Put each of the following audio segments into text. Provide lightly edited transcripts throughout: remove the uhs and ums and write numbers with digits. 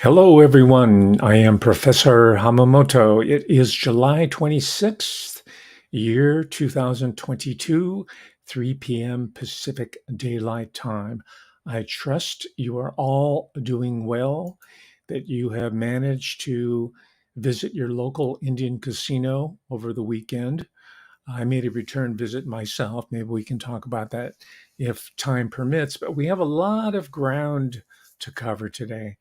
Hello, everyone. I am Professor Hamamoto. It is July 26th, year 2022, 3 p.m. Pacific Daylight Time. I trust you are all doing well, that you have managed to visit your local Indian casino over the weekend. I made a return visit myself. Maybe we can talk about that if time permits, but we have a lot of ground to cover today.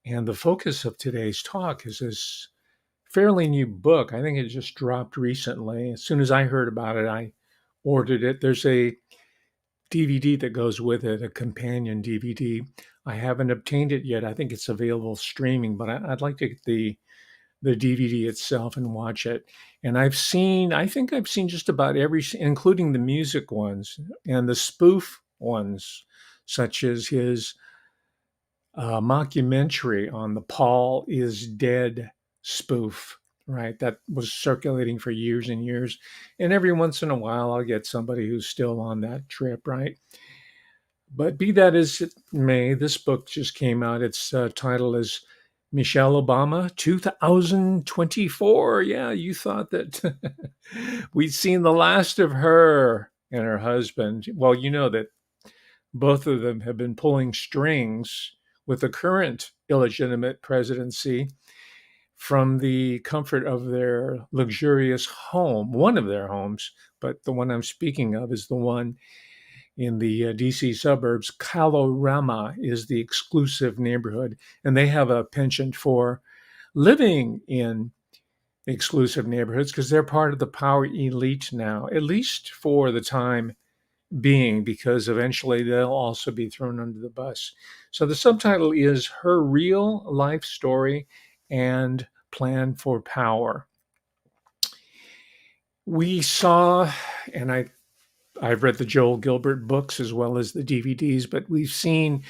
And the focus of today's talk is this fairly new book. I think it just dropped recently. As soon as I heard about it, I ordered it. There's a DVD that goes with it, a companion DVD. I haven't obtained it yet. I think it's available streaming, but I'd like to get the DVD itself and watch it. And I think I've seen just about every, including the music ones and the spoof ones, such as his mockumentary on the Paul is Dead spoof, right? That was circulating for years and years. And every once in a while, I'll get somebody who's still on that trip, right? But be that as it may, this book just came out. Its title is Michelle Obama 2024. Yeah, you thought that we'd seen the last of her and her husband. Well, you know that both of them have been pulling strings with the current illegitimate presidency from the comfort of their luxurious home, one of their homes, but the one I'm speaking of is the one in the DC suburbs. Kalorama is the exclusive neighborhood, and they have a penchant for living in exclusive neighborhoods because they're part of the power elite now, at least for the time being, because eventually they'll also be thrown under the bus. So the subtitle is Her Real Life Story and Plan for Power. We saw, and I've read the Joel Gilbert books as well as the DVDs, but we've seen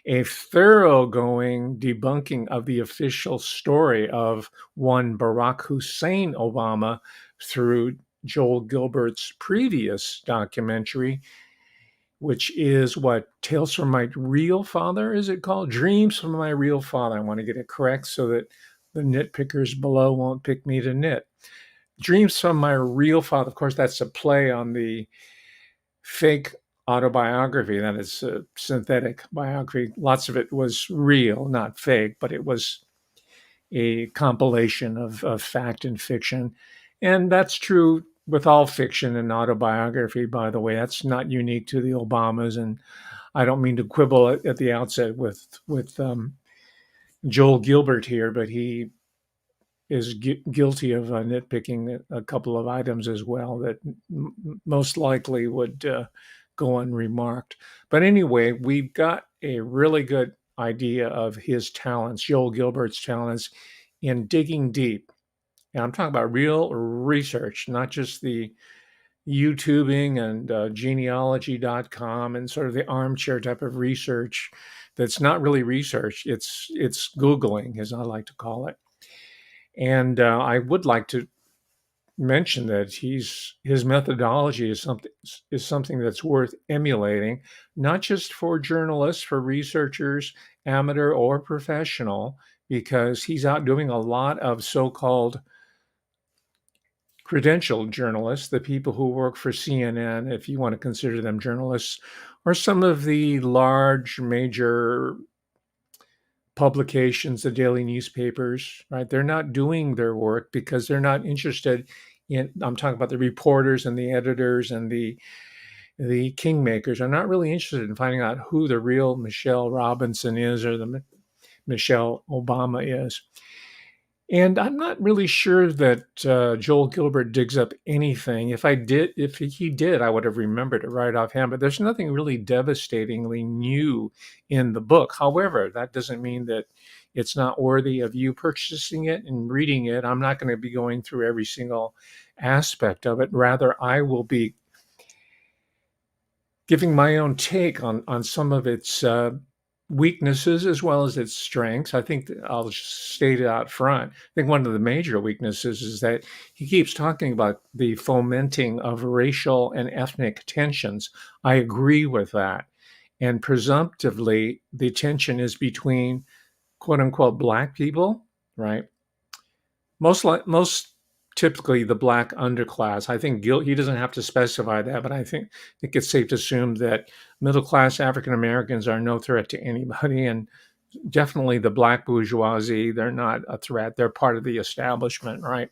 a thoroughgoing debunking of the official story of one Barack Hussein Obama through Joel Gilbert's previous documentary, which is what Tales from My Real Father, is it called? Dreams from My Real Father. I want to get it correct so that the nitpickers below won't pick me to nit. Dreams from My Real Father. Of course, that's a play on the fake autobiography. That is a synthetic biography. Lots of it was real, not fake, but it was a compilation of fact and fiction. And that's true with all fiction and autobiography, by the way. That's not unique to the Obamas. And I don't mean to quibble at the outset with Joel Gilbert here, but he is guilty of nitpicking a couple of items as well that most likely would go unremarked. But anyway, we've got a really good idea of his talents, Joel Gilbert's talents, in digging deep. And I'm talking about real research, not just the YouTubing and genealogy.com and sort of the armchair type of research that's not really research. It's Googling, as I like to call it. And I would like to mention that his methodology is something that's worth emulating, not just for journalists, for researchers, amateur or professional, because he's out doing a lot of so-called credentialed journalists, the people who work for CNN, if you want to consider them journalists, or some of the large major publications, the daily newspapers, right? They're not doing their work because they're not interested in, I'm talking about the reporters and the editors and the kingmakers are not really interested in finding out who the real Michelle Robinson is or the Michelle Obama is. And I'm not really sure that Joel Gilbert digs up anything. If he did, I would have remembered it right offhand. But there's nothing really devastatingly new in the book. However, that doesn't mean that it's not worthy of you purchasing it and reading it. I'm not going to be going through every single aspect of it. Rather, I will be giving my own take on some of its weaknesses as well as its strengths. I think I'll state it out front. I think one of the major weaknesses is that he keeps talking about the fomenting of racial and ethnic tensions. I agree with that. And presumptively, the tension is between quote unquote black people, right? Most typically the black underclass. I think he doesn't have to specify that, but I think it's safe to assume that middle class African Americans are no threat to anybody, and definitely the black bourgeoisie. They're not a threat. They're part of the establishment, right?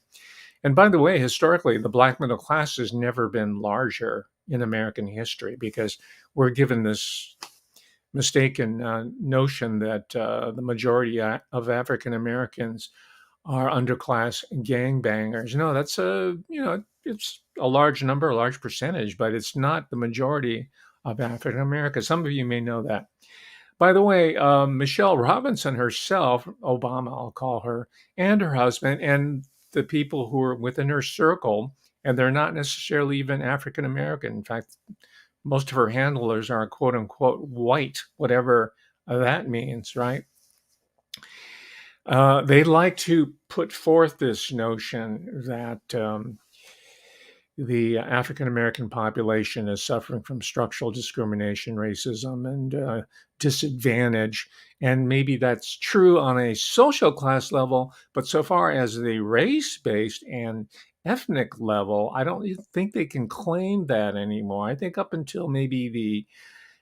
And by the way, historically, the black middle class has never been larger in American history because we're given this mistaken notion that the majority of African Americans are underclass gangbangers. No, that's it's a large number, a large percentage, but it's not the majority of African Americans. Some of you may know that. By the way, Michelle Robinson herself, Obama, I'll call her, and her husband, and the people who are within her circle, and they're not necessarily even African American. In fact, most of her handlers are quote unquote white, whatever that means, right? They like to put forth this notion that the African American population is suffering from structural discrimination, racism, and disadvantage. And maybe that's true on a social class level, but so far as the race based and ethnic level, I don't think they can claim that anymore. I think up until maybe the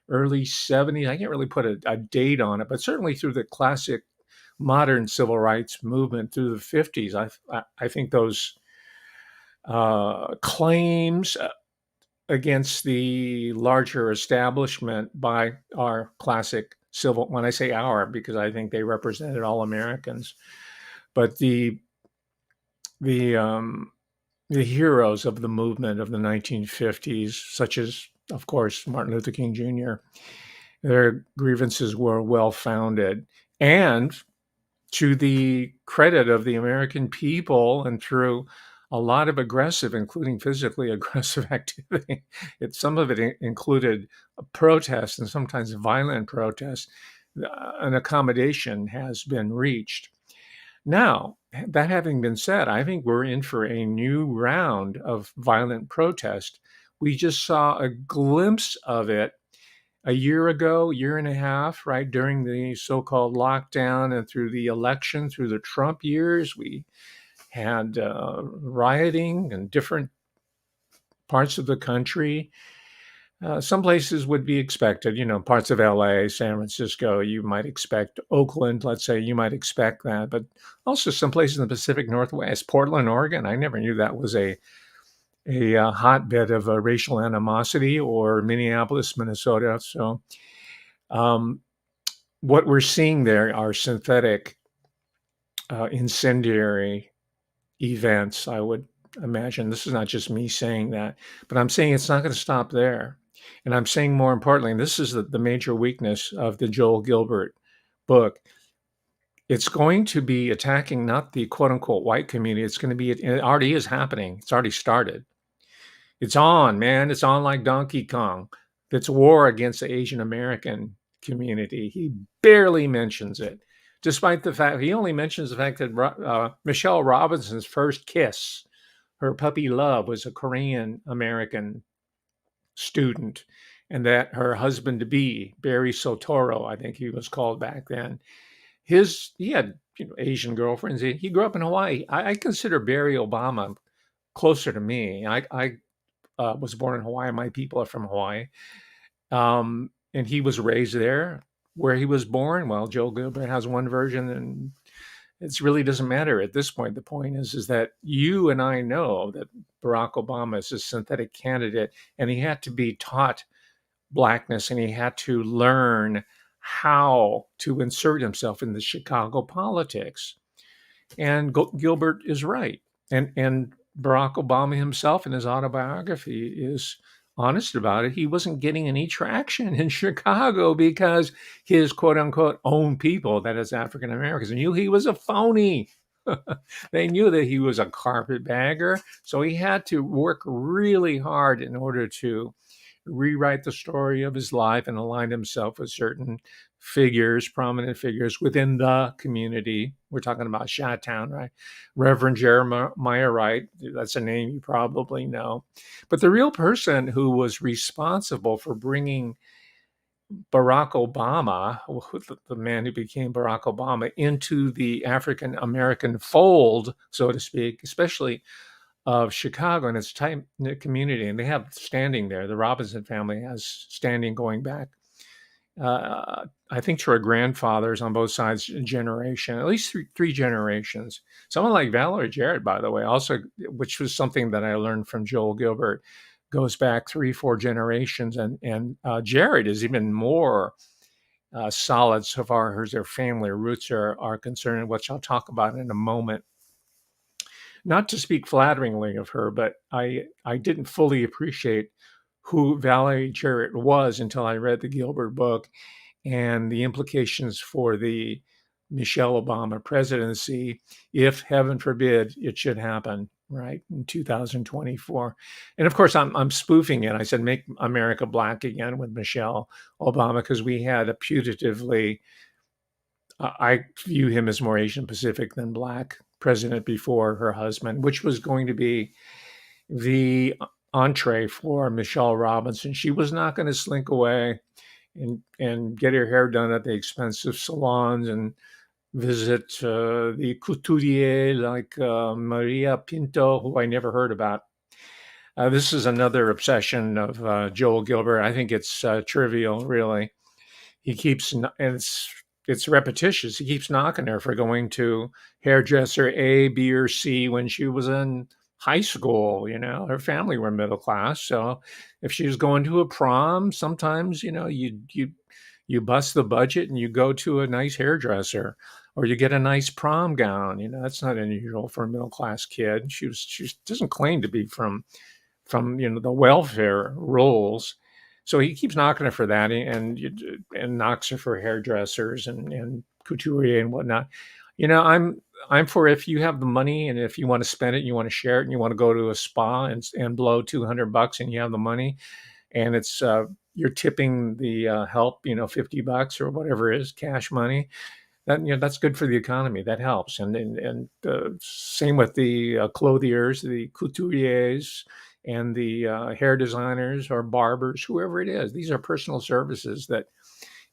early 70s, I can't really put a date on it, but certainly through the classic modern civil rights movement through the 50s, I think those claims against the larger establishment by our classic civil, when I say our, because I think they represented all Americans, but the um, the heroes of the movement of the 1950s, such as, of course, Martin Luther King Jr., their grievances were well founded. And to the credit of the American people and through a lot of aggressive, including physically aggressive activity. Some of it included protests and sometimes violent protests. An accommodation has been reached. Now, that having been said, I think we're in for a new round of violent protest. We just saw a glimpse of it a year ago, year and a half, right, during the so-called lockdown and through the election, through the Trump years. We had rioting in different parts of the country. Some places would be expected, parts of LA, San Francisco, you might expect Oakland, let's say, you might expect that, but also some places in the Pacific Northwest, Portland, Oregon. I never knew that was a hotbed of racial animosity, or Minneapolis, Minnesota. So um, what we're seeing there are synthetic incendiary events, I would imagine. This is not just me saying that, but I'm saying it's not going to stop there. And I'm saying more importantly, and this is the major weakness of the Joel Gilbert book, it's going to be attacking not the quote unquote white community. It's going to be, it already is happening. It's already started. It's on, man. It's on like Donkey Kong. It's war against the Asian American community. He barely mentions it, despite the fact he only mentions the fact that Michelle Robinson's first kiss, her puppy love, was a Korean American student, and that her husband to be, Barry Sotoro, I think he was called back then, he had Asian girlfriends. He grew up in Hawaii. I consider Barry Obama closer to me. I was born in Hawaii. My people are from Hawaii. And he was raised there where he was born. Well, Joel Gilbert has one version, and it really doesn't matter at this point. The point is that you and I know that Barack Obama is a synthetic candidate, and he had to be taught blackness, and he had to learn how to insert himself in the Chicago politics. And Gilbert is right. And Barack Obama himself in his autobiography is honest about it. He wasn't getting any traction in Chicago because his quote unquote own people, that is African Americans, knew he was a phony. They knew that he was a carpetbagger. So he had to work really hard in order to rewrite the story of his life and align himself with certain figures, prominent figures within the community. We're talking about Chi-Town, right? Reverend Jeremiah Wright, that's a name you probably know. But the real person who was responsible for bringing Barack Obama, the man who became Barack Obama, into the African American fold, so to speak, especially of Chicago and its tight knit community. And they have standing there. The Robinson family has standing going back, I think, to our grandfathers on both sides generation, at least three generations. Someone like Valerie Jarrett, by the way, also, which was something that I learned from Joel Gilbert, goes back 3, 4 generations, and Jarrett is even more solid so far as their family roots are concerned, which I'll talk about in a moment. Not to speak flatteringly of her, but I didn't fully appreciate who Valerie Jarrett was until I read the Gilbert book and the implications for the Michelle Obama presidency, if heaven forbid it should happen, right, in 2024. And of course, I'm spoofing it. I said, make America black again with Michelle Obama, because we had a putatively, I view him as more Asian Pacific than black president before her husband, which was going to be the entree for Michelle Robinson. She was not going to slink away and get her hair done at the expensive salons and visit the couturier like Maria Pinto, who I never heard about. This is another obsession of Joel Gilbert. I think it's trivial, really. He keeps, and it's repetitious. He keeps knocking her for going to hairdresser A, B, or C when she was in high school. Her family were middle class, so if she was going to a prom, sometimes you bust the budget and you go to a nice hairdresser, or you get a nice prom gown. That's not unusual for a middle class kid. She doesn't claim to be from the welfare rolls. So he keeps knocking her for that, and knocks her for hairdressers and couturier and whatnot. I'm for, if you have the money and if you want to spend it, and you want to share it, and you want to go to a spa and blow $200 and you have the money, and it's you're tipping the help, $50 or whatever it is, cash money. That's good for the economy. That helps, and same with the clothiers, the couturiers, and the hair designers or barbers, whoever it is. These are personal services that,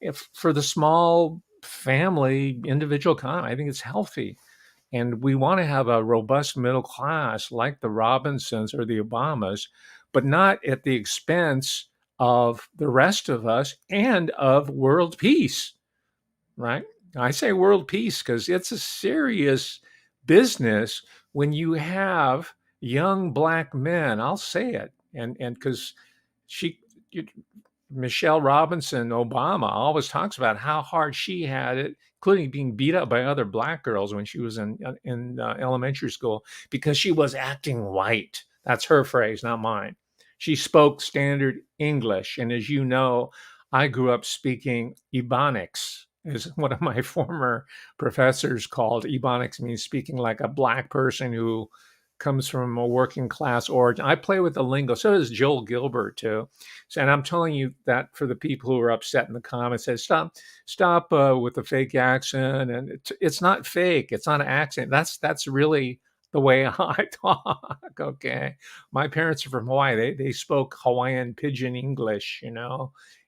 if for the small family individual economy, I think it's healthy. And we want to have a robust middle class like the Robinsons or the Obamas, but not at the expense of the rest of us and of world peace, right? I say world peace because it's a serious business when you have young black men. I'll say it, and because she, Michelle Robinson Obama, always talks about how hard she had it, including being beat up by other black girls when she was in elementary school because she was acting white. That's her phrase, not mine. She spoke standard English, and as you know, I grew up speaking Ebonics, as one of my former professors called. Ebonics means speaking like a black person who comes from a working class origin. I play with the lingo. So does Joel Gilbert too. So, and I'm telling you that for the people who are upset in the comments, say stop with the fake accent, and it's not fake. It's not an accent. That's really the way I talk. Okay, my parents are from Hawaii. They spoke Hawaiian pidgin English.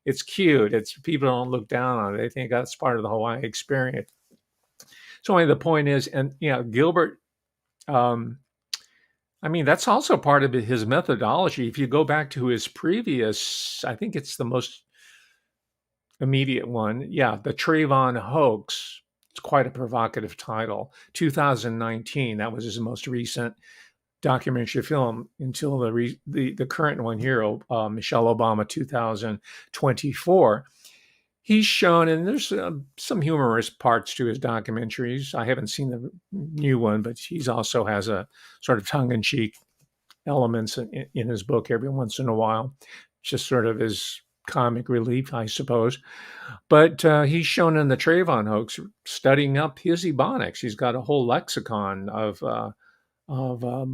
It's cute. It's, people don't look down on it. They think that's part of the Hawaii experience. So anyway, the point is, and Gilbert. I mean, that's also part of his methodology. If you go back to his previous, I think it's the most immediate one. Yeah, the Trayvon hoax. It's quite a provocative title. 2019, that was his most recent documentary film, until the current one here, Michelle Obama 2024. He's shown, and there's some humorous parts to his documentaries. I haven't seen the new one, but he's also has a sort of tongue-in-cheek elements in his book every once in a while, just sort of as comic relief, I suppose. But he's shown in the Trayvon hoax studying up his Ebonics. He's got a whole lexicon of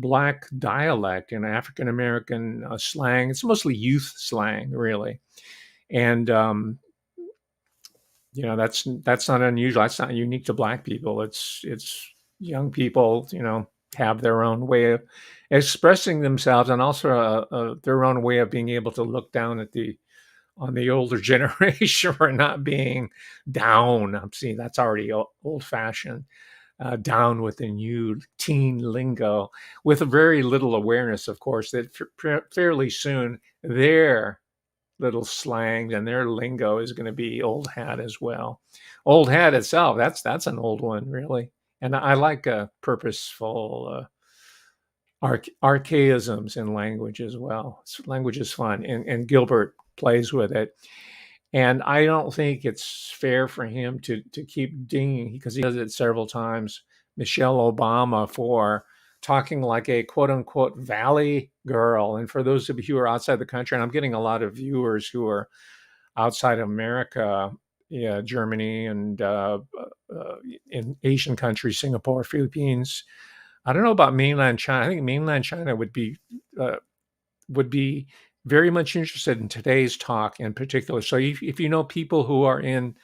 Black dialect and African American slang. It's mostly youth slang, really, and that's not unusual. That's not unique to Black people. It's young people, have their own way of expressing themselves, and also their own way of being able to look down at the on the older generation for not being down. I'm seeing that's already old fashioned, down with the new teen lingo, with very little awareness, of course, that fairly soon their little slang and their lingo is going to be old hat as well. Old hat itself, that's an old one, really. And I like purposeful archaisms in language as well. Language is fun, and Gilbert plays with it. And I don't think it's fair for him to keep dinging, because he does it several times, Michelle Obama, for talking like a quote unquote valley girl. And for those of you who are outside the country, and I'm getting a lot of viewers who are outside of America, yeah, Germany and in Asian countries, Singapore, Philippines. I don't know about mainland China. I think mainland China uh, would be very much interested in today's talk in particular. So if you know people who are in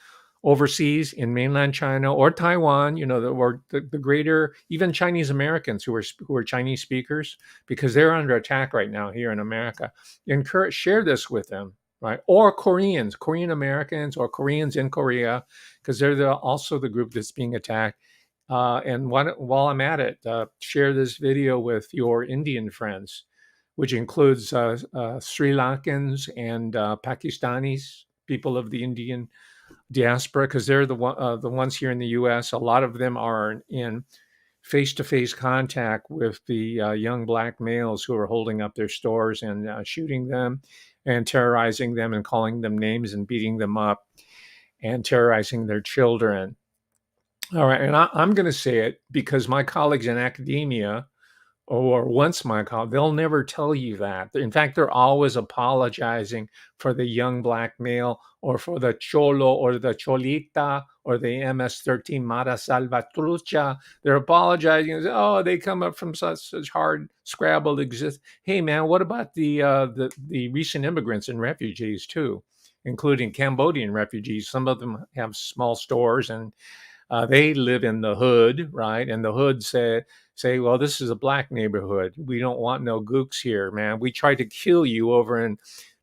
overseas in mainland China or Taiwan, or the greater, even Chinese Americans who are Chinese speakers, because they're under attack right now here in America, share this with them, right? Or Korean Americans, or Koreans in Korea, because they're also the group that's being attacked. And while I'm at it, share this video with your Indian friends, which includes Sri Lankans and Pakistanis, people of the Indian diaspora, because they're the ones here in the U.S. A lot of them are in face-to-face contact with the young black males who are holding up their stores and shooting them and terrorizing them and calling them names and beating them up and terrorizing their children. All right, and I'm going to say it because my colleagues in academia, or once my college, they'll never tell you that. In fact, they're always apologizing for the young black male, or for the cholo or the cholita or the MS-13 Mara Salvatrucha. They're apologizing. Oh, they come up from such hard scrabbled exist. Hey, man, what about the recent immigrants and refugees too, including Cambodian refugees? Some of them have small stores, and they live in the hood, right? And the hood say, well, this is a black neighborhood. We don't want no gooks here, man. We tried to kill you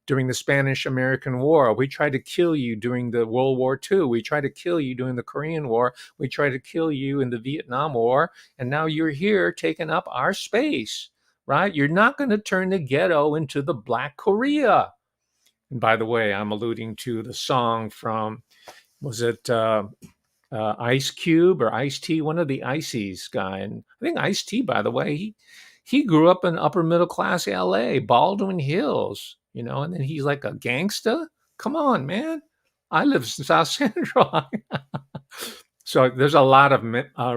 during the Spanish American War. We tried to kill you during the World War II. We tried to kill you during the Korean War. We tried to kill you in the Vietnam War. And now you're here taking up our space, right? You're not going to turn the ghetto into the Black Korea. And by the way, I'm alluding to the song from, was it Ice Cube or Ice T, one of the Ices guy. And I think Ice T, by the way, he grew up in upper middle class LA, Baldwin Hills, and then he's like a gangster. Come on, man. I live in South Central. So there's a lot of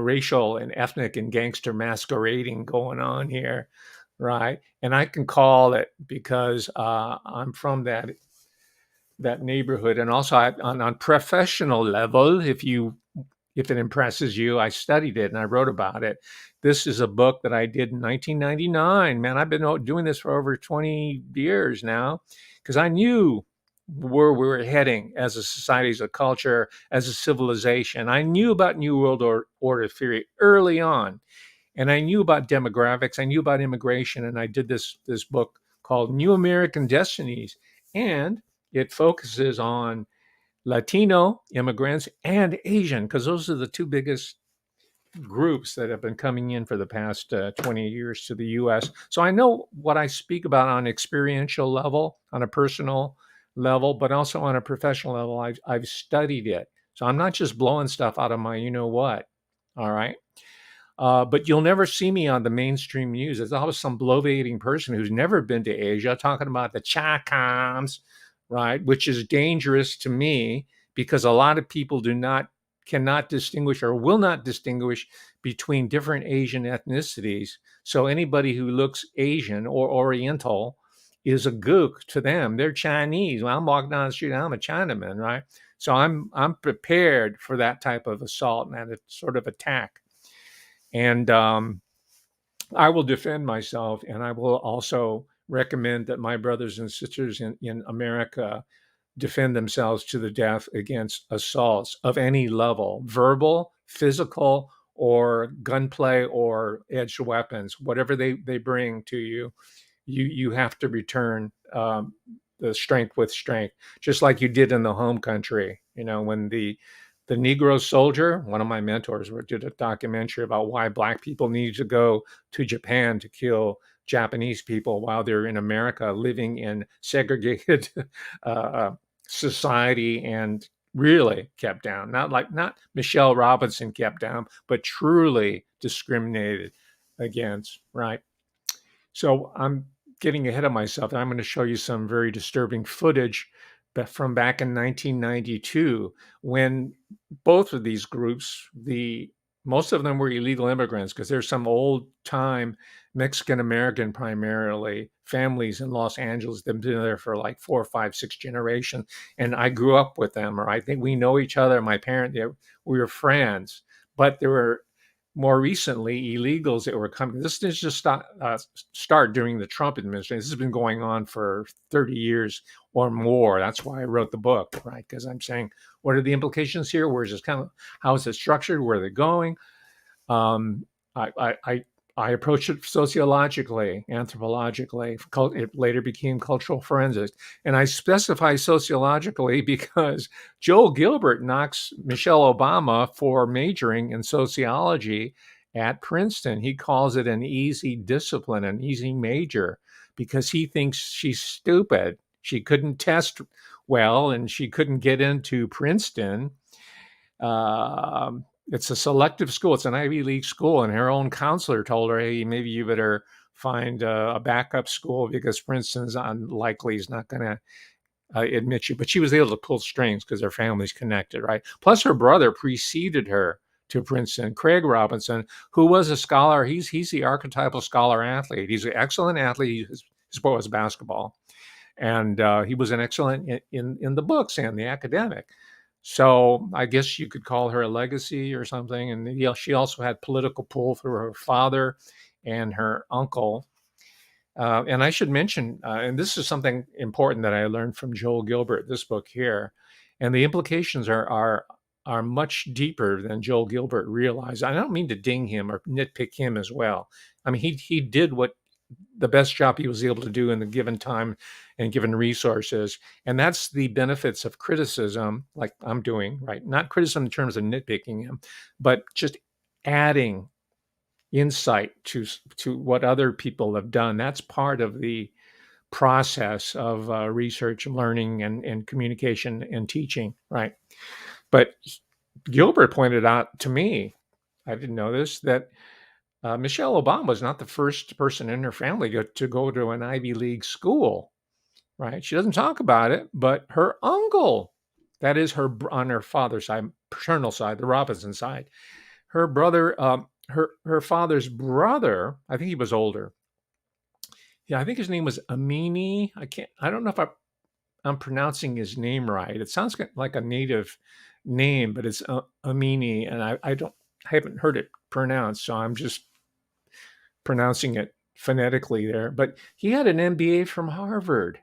racial and ethnic and gangster masquerading going on here, right? And I can call it because I'm from that neighborhood. And also on professional level, if it impresses you, I studied it and I wrote about it. This is a book that I did in 1999. Man, I've been doing this for over 20 years now, because I knew where we were heading as a society, as a culture, as a civilization. I knew about New World Order theory early on, and I knew about demographics. I knew about immigration, and I did this book called New American Destinies, and it focuses on Latino immigrants and Asian, because those are the two biggest groups that have been coming in for the past 20 years to the US. So I know what I speak about on experiential level, on a personal level, but also on a professional level. I've studied it. So I'm not just blowing stuff out of my what. All right. But you'll never see me on the mainstream news. There's always some bloviating person who's never been to Asia talking about the Chakams, right? Which is dangerous to me, because a lot of people cannot distinguish, or will not distinguish, between different Asian ethnicities. So anybody who looks Asian or Oriental is a gook to them. They're Chinese. Well, I'm walking down the street, I'm a Chinaman, right? So I'm prepared for that type of assault and that sort of attack. And I will defend myself, and I will also recommend that my brothers and sisters in America defend themselves to the death against assaults of any level, verbal, physical, or gunplay, or edged weapons. Whatever they bring to you, you have to return the strength with strength, just like you did in the home country. When the Negro soldier, one of my mentors, did a documentary about why Black people needed to go to Japan to kill Japanese people while they're in America living in segregated uh, society and really kept down. Not Michelle Robinson kept down, but truly discriminated against, right? So I'm getting ahead of myself. I'm going to show you some very disturbing footage from back in 1992 when both of these groups, the most of them were illegal immigrants because there's some old time Mexican American primarily families in Los Angeles that have been there for like 4, 5, 6 generations. And I grew up with them, or I think we know each other. My parents, we were friends, but there were more recently illegals that were coming. This didn't just start during the Trump administration. This has been going on for 30 years or more. That's why I wrote the book, right? Because I'm saying, what are the implications here? Where is this how is it structured? Where are they going? Um, I, I, I, I approached it sociologically, anthropologically. It later became cultural forensics. And I specify sociologically because Joel Gilbert knocks Michelle Obama for majoring in sociology at Princeton. He calls it an easy discipline, an easy major, because he thinks she's stupid. She couldn't test well and she couldn't get into Princeton. It's a selective school. It's an Ivy League school, and her own counselor told her, "Hey, maybe you better find a backup school because Princeton's unlikely is not going to admit you." But she was able to pull strings because her family's connected, right? Plus, her brother preceded her to Princeton, Craig Robinson, who was a scholar. He's the archetypal scholar athlete. He's an excellent athlete. His sport was basketball, and he was an excellent in the books and the academic. So I guess you could call her a legacy or something. And she also had political pull through her father and her uncle. And I should mention, and this is something important that I learned from Joel Gilbert, this book here, and the implications are much deeper than Joel Gilbert realized. I don't mean to ding him or nitpick him as well. I mean, he did what the best job he was able to do in the given time and given resources. And that's the benefits of criticism, like I'm doing, right? Not criticism in terms of nitpicking him, but just adding insight to what other people have done. That's part of the process of research, learning, and communication and teaching, right? But Gilbert pointed out to me, I didn't know this, that Michelle Obama was not the first person in her family to go to an Ivy League school, right? She doesn't talk about it, but her uncle, that is on her father's side, paternal side, the Robinson side, her brother, her father's brother, I think he was older. Yeah, I think his name was Amini. I don't know if I'm pronouncing his name right. It sounds like a native name, but it's Amini, and I haven't heard it pronounced, so I'm just pronouncing it phonetically there. But he had an MBA from Harvard.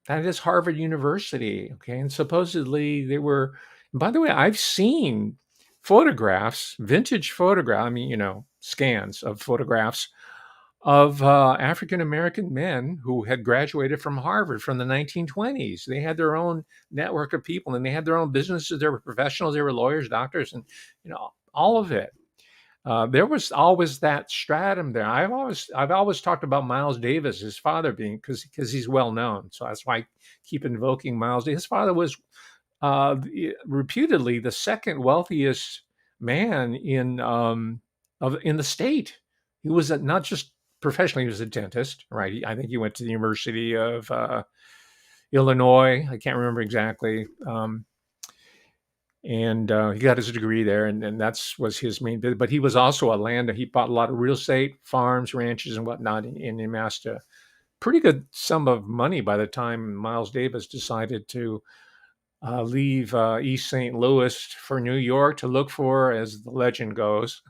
That is Harvard University. Okay. And supposedly they were, by the way, I've seen photographs, vintage photograph, I mean, scans of photographs of African American men who had graduated from Harvard from the 1920s. They had their own network of people and they had their own businesses. They were professionals, they were lawyers, doctors, and all of it. There was always that stratum there. I've always talked about Miles Davis, his father being because he's well known. So that's why I keep invoking Miles Davis. His father was reputedly the second wealthiest man in the state. He was not just professionally; he was a dentist, right? I think he went to the University of Illinois. I can't remember exactly. And he got his degree there, and that's was his main. But he was also a lander. He bought a lot of real estate, farms, ranches, and whatnot, and amassed a pretty good sum of money by the time Miles Davis decided to leave East St. Louis for New York to look for, as the legend goes,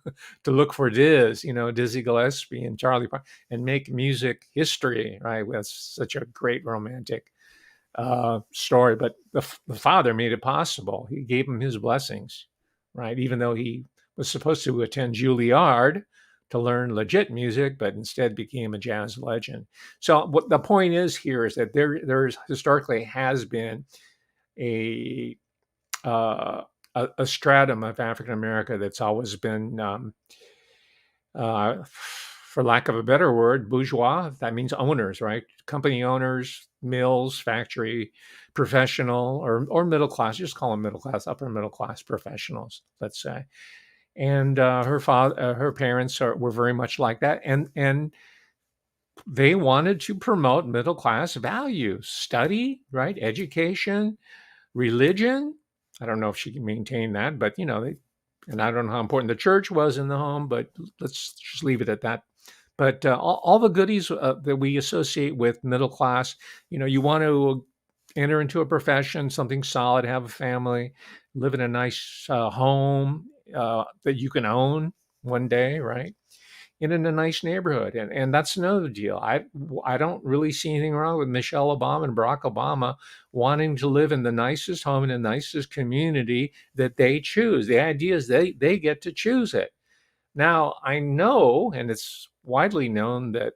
to look for Dizzy Gillespie and Charlie Parker, and make music history. Right, that's such a great romantic story, but the father made it possible. He gave him his blessings, right? Even though he was supposed to attend Juilliard to learn legit music, but instead became a jazz legend. So what the point is here is that there's historically has been a uh, a stratum of African America that's always been, for lack of a better word, bourgeois. That means owners, right? Company owners, mills, factory, professional, or middle class. Just call them middle class, upper middle class professionals, let's say. And her parents were very much like that, and they wanted to promote middle class values, study, right, education, religion. I don't know if she can maintain that, but and I don't know how important the church was in the home, but let's just leave it at that. But all the goodies that we associate with middle class, you want to enter into a profession, something solid, have a family, live in a nice home that you can own one day, right? And in a nice neighborhood. And that's another deal. I don't really see anything wrong with Michelle Obama and Barack Obama wanting to live in the nicest home in the nicest community that they choose. The idea is they get to choose it. Now, I know, and it's widely known that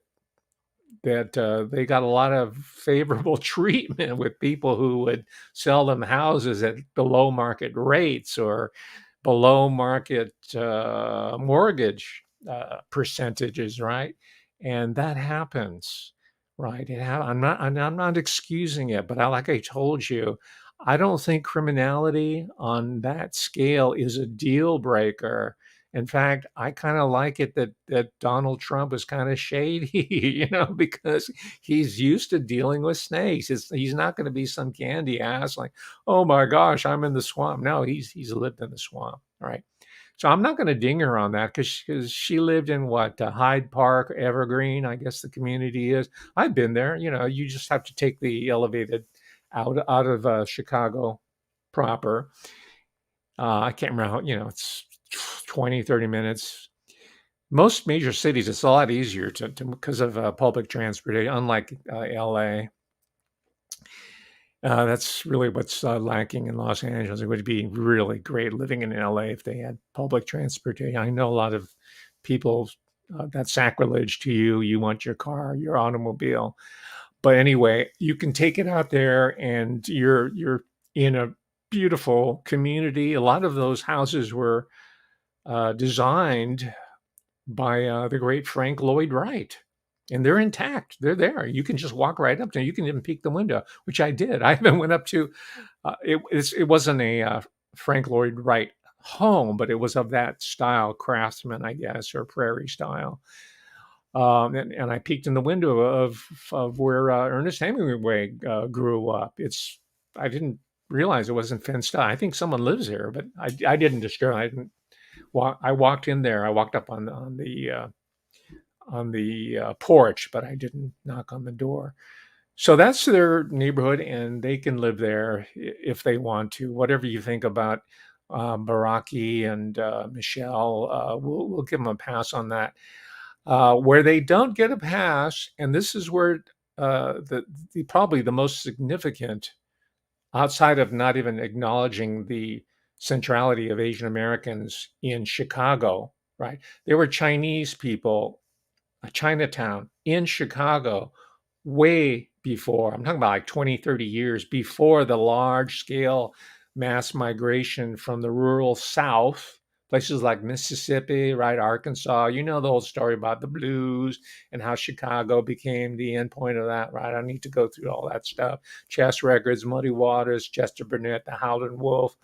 they got a lot of favorable treatment with people who would sell them houses at below market rates or below market mortgage percentages, right? And that happens, right? I'm not excusing it, but like I told you, I don't think criminality on that scale is a deal breaker. In fact, I kind of like it that Donald Trump is kind of shady, because he's used to dealing with snakes. He's not going to be some candy ass like, oh my gosh, I'm in the swamp. No, he's lived in the swamp, right? So I'm not going to ding her on that because she lived in what, Hyde Park, Evergreen, I guess the community is. I've been there. You just have to take the elevated out of Chicago proper. I can't remember how, it's 20, 30 minutes. Most major cities, it's a lot easier to because of public transportation, unlike LA. That's really what's lacking in Los Angeles. It would be really great living in LA if they had public transportation. I know a lot of people, that's sacrilege to you. You want your car, your automobile. But anyway, you can take it out there and you're in a beautiful community. A lot of those houses were designed by the great Frank Lloyd Wright. And they're intact. They're there. You can just walk right up to them. You can even peek the window, which I did. I even went up to. It wasn't a Frank Lloyd Wright home, but it was of that style, craftsman, I guess, or prairie style. And I peeked in the window of where Ernest Hemingway grew up. I didn't realize it wasn't fenced out. I think someone lives here, but I didn't disturb. I didn't I walked in there. I walked up on the porch, but I didn't knock on the door. So that's their neighborhood, and they can live there if they want to. Whatever you think about Baraki and Michelle, we'll give them a pass on that. Where they don't get a pass, and this is where the probably the most significant, outside of not even acknowledging the centrality of Asian Americans in Chicago, right? There were Chinese people, a Chinatown in Chicago, way before, I'm talking about like 20, 30 years before the large scale mass migration from the rural South, places like Mississippi, right? Arkansas. You know the whole story about the blues and how Chicago became the endpoint of that, right? I don't need to go through all that stuff. Chess Records, Muddy Waters, Chester Burnett, the Howlin' Wolf,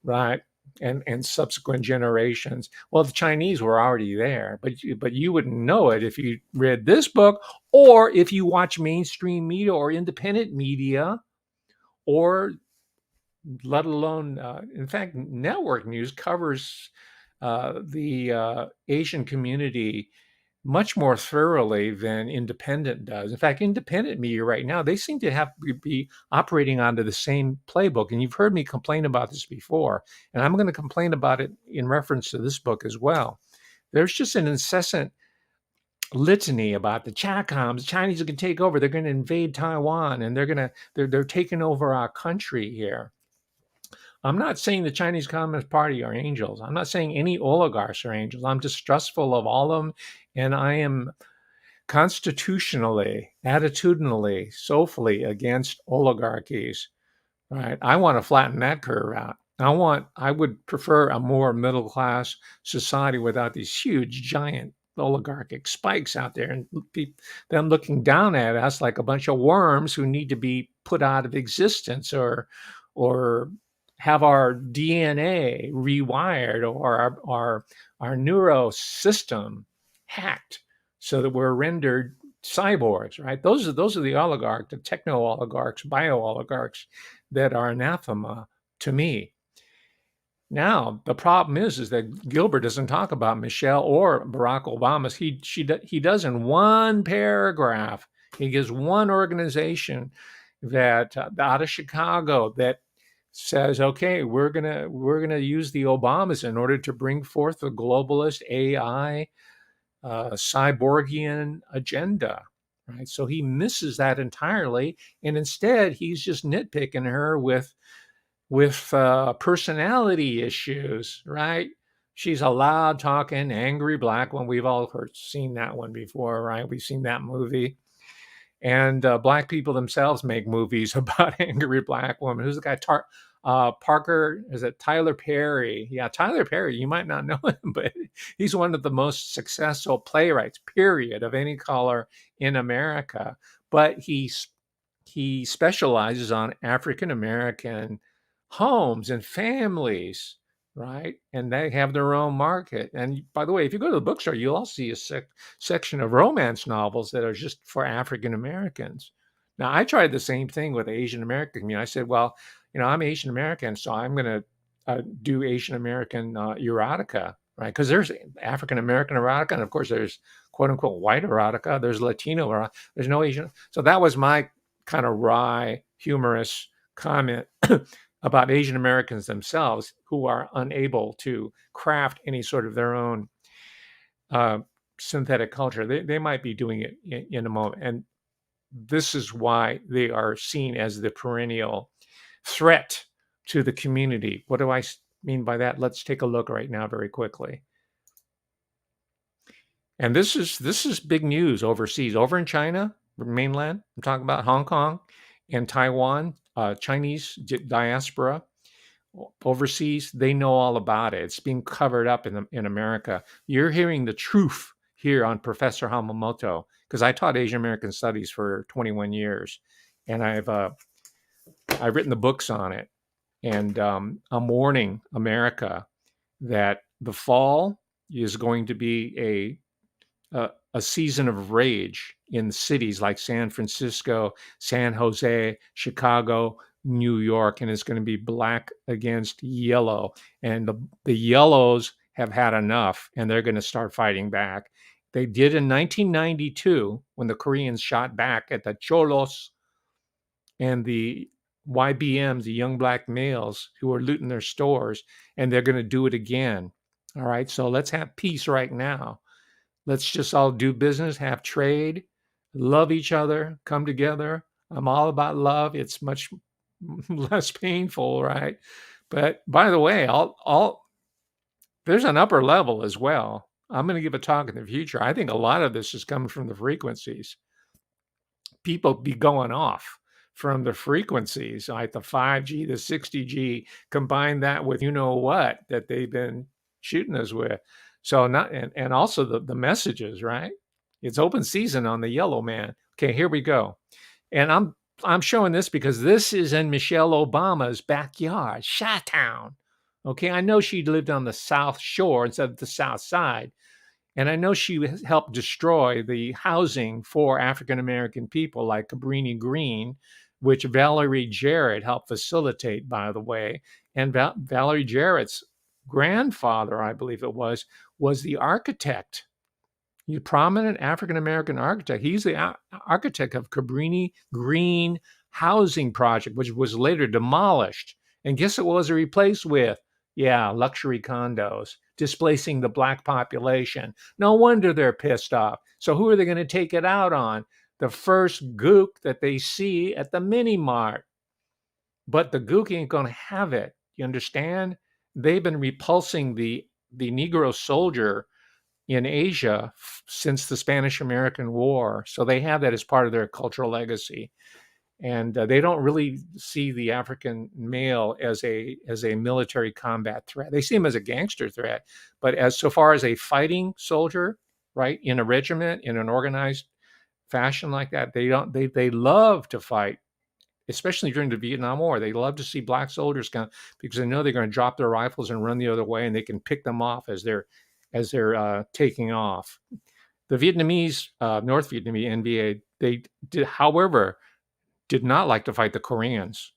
right? And subsequent generations. Well, the Chinese were already there, but you wouldn't know it if you read this book or if you watch mainstream media or independent media, or let alone, in fact, network news covers the Asian community much more thoroughly than independent does. In fact, independent media right now, they seem to have to be operating under the same playbook. And you've heard me complain about this before, and I'm going to complain about it in reference to this book as well. There's just an incessant litany about the Chacoms. The Chinese are going to take over. They're going to invade Taiwan, and they're taking over our country here. I'm not saying the Chinese Communist Party are angels. I'm not saying any oligarchs are angels. I'm distrustful of all of them. And I am constitutionally, attitudinally, soulfully against oligarchies. Right. I want to flatten that curve out. I would prefer a more middle class society without these huge, giant oligarchic spikes out there and them looking down at us like a bunch of worms who need to be put out of existence or have our DNA rewired or our neuro system hacked so that we're rendered cyborgs, right? Those are the oligarchs, the techno oligarchs, bio oligarchs that are anathema to me. Now, the problem is that Gilbert doesn't talk about Michelle or Barack Obama. He does in one paragraph. He gives one organization that out of Chicago that says, okay, we're gonna use the Obamas in order to bring forth the globalist AI cyborgian agenda. Right. So he misses that entirely. And instead, he's just nitpicking her with personality issues, right? She's a loud talking, angry black one. We've all seen that one before, right? We've seen that movie. And black people themselves make movies about angry black women. Who's the guy? Parker, is it Tyler Perry? Yeah, Tyler Perry. You might not know him, but he's one of the most successful playwrights, period, of any color in America. But he specializes on African American homes and families, right? And they have their own market. And by the way, if you go to the bookstore, you'll also see a section of romance novels that are just for African Americans. Now, I tried the same thing with the Asian American community. I said, well, I'm Asian American, so I'm going to do Asian American erotica, right? Because there's African American erotica, and of course, there's quote unquote white erotica, there's Latino erotica, there's no Asian. So that was my kind of wry, humorous comment about Asian Americans themselves who are unable to craft any sort of their own uh, synthetic culture. They might be doing it in a moment. And this is why they are seen as the perennial threat to the community. What do I mean by that? Let's take a look right now very quickly. And this is big news overseas, over in China, mainland. I'm talking about Hong Kong and Taiwan, Chinese diaspora overseas. They know all about it. It's being covered up in America. You're hearing the truth here on Professor Hamamoto, because I taught Asian American Studies for 21 years, and I've written the books on it. And I'm warning America that the fall is going to be a season of rage in cities like San Francisco, San Jose, Chicago, New York, and it's going to be black against yellow. And the yellows have had enough, and they're going to start fighting back. They did in 1992 when the Koreans shot back at the Cholos and the YBMs, the young black males who were looting their stores, and they're going to do it again. All right, so let's have peace right now. Let's just all do business, have trade, love each other, come together. I'm all about love. It's much less painful, right? But by the way, all there's an upper level as well. I'm going to give a talk in the future. I think a lot of this is coming from the frequencies. People be going off from the frequencies, like the 5G, the 60G, combine that with what that they've been shooting us with. So not and also the messages, right? It's open season on the yellow man. Okay, here we go. And I'm showing this because this is in Michelle Obama's backyard, Chi-Town. Okay, I know she lived on the South Shore instead of the South Side. And I know she helped destroy the housing for African American people like Cabrini Green, which Valerie Jarrett helped facilitate, by the way. And Valerie Jarrett's grandfather, I believe it was the architect. He's a prominent African American architect. He's the architect of Cabrini Green housing project, which was later demolished. And guess what was replaced with? Yeah, luxury condos, displacing the black population. No wonder they're pissed off. So who are they going to take it out on? The first gook that they see at the mini mart. But the gook ain't going to have it. You understand? They've been repulsing the Negro soldier in Asia since the Spanish-American War, so they have that as part of their cultural legacy. And they don't really see the African male as a military combat threat. They see him as a gangster threat, but as so far as a fighting soldier, right, in a regiment, in an organized fashion like that, they don't. They love to fight, especially during the Vietnam War. They love to see black soldiers come because they know they're going to drop their rifles and run the other way, and they can pick them off as they're taking off. The Vietnamese, North Vietnamese NVA, they did, however, did not like to fight the Koreans,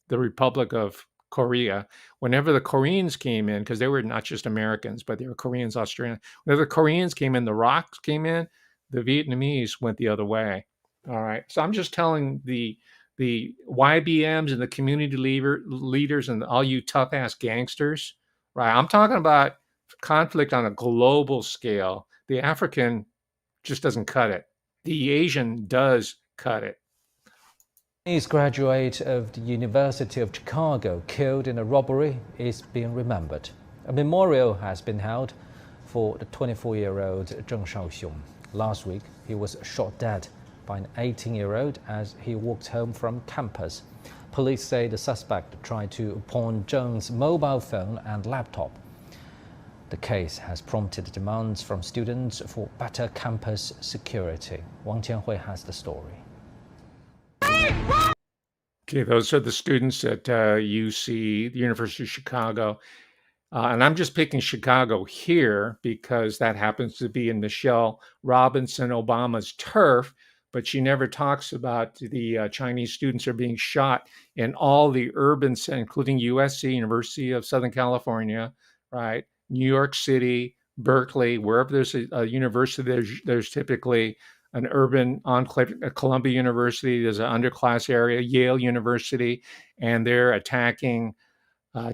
the Republic of Korea. Whenever the Koreans came in, because they were not just Americans, but they were Koreans, Australians. Whenever the Koreans came in, the ROCs came in, the Vietnamese went the other way. All right. So I'm just telling the YBMs and the community leaders and all you tough ass gangsters, right? I'm talking about conflict on a global scale. The African just doesn't cut it. The Asian does cut it. Chinese graduate of the University of Chicago killed in a robbery is being remembered. A memorial has been held for the 24-year-old Zheng Shaoxiong. Last week, he was shot dead by an 18-year-old as he walked home from campus. Police say the suspect tried to pawn Zheng's mobile phone and laptop. The case has prompted demands from students for better campus security. Wang Tianhui has the story. Okay, those are the students at UC, the University of Chicago. And I'm just picking Chicago here because that happens to be in Michelle Robinson Obama's turf, but she never talks about the Chinese students are being shot in all the urban centers, including USC, University of Southern California, right? New York City, Berkeley, wherever there's a university, there's typically an urban enclave. Columbia University, there's an underclass area, Yale University, and they're attacking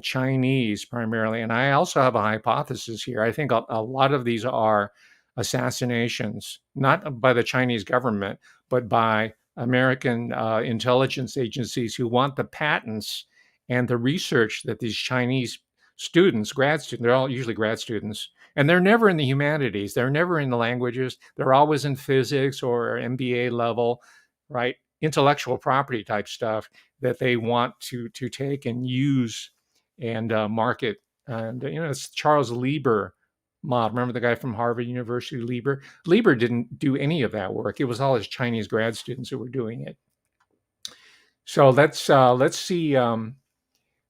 Chinese primarily. And I also have a hypothesis here. I think a lot of these are assassinations, not by the Chinese government, but by American intelligence agencies who want the patents and the research that these Chinese students, grad students, they're all usually grad students, and they're never in the humanities, they're never in the languages, they're always in physics or MBA level, right? Intellectual property type stuff that they want to take and use and market. And it's Charles Lieber model. Remember the guy from Harvard University, Lieber? Lieber didn't do any of that work. It was all his Chinese grad students who were doing it. So let's see